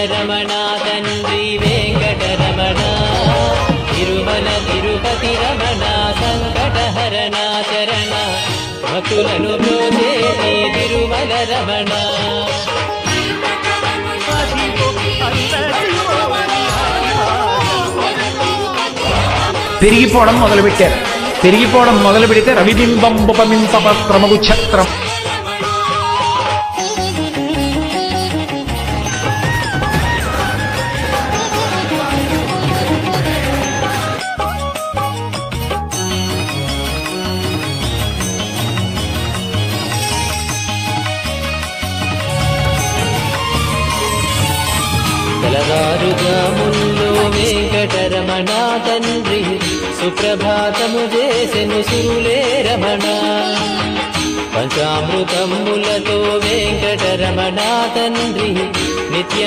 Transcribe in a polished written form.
వెంకటరమణ తండ్రి వెంకటరమణ తిరుమల తిరుపతి రమణ సంకటహరణ చరణ భక్తులను బ్రోచేటి తిరుమల రమణ పెరిగిపోవడం మొదలుపెట్టారు. పెరిగిపోవడం మొదలు పెడితే రవిబింబం ఉపమింప ప్రముఖ ఛత్రం. తెలవారుజాముల్లో వెంకటరమణ తండ్రి సుప్రభాతము చేసెను సురులే రమణ పంచామృతములతో వెంకటరమణ తండ్రి నిత్య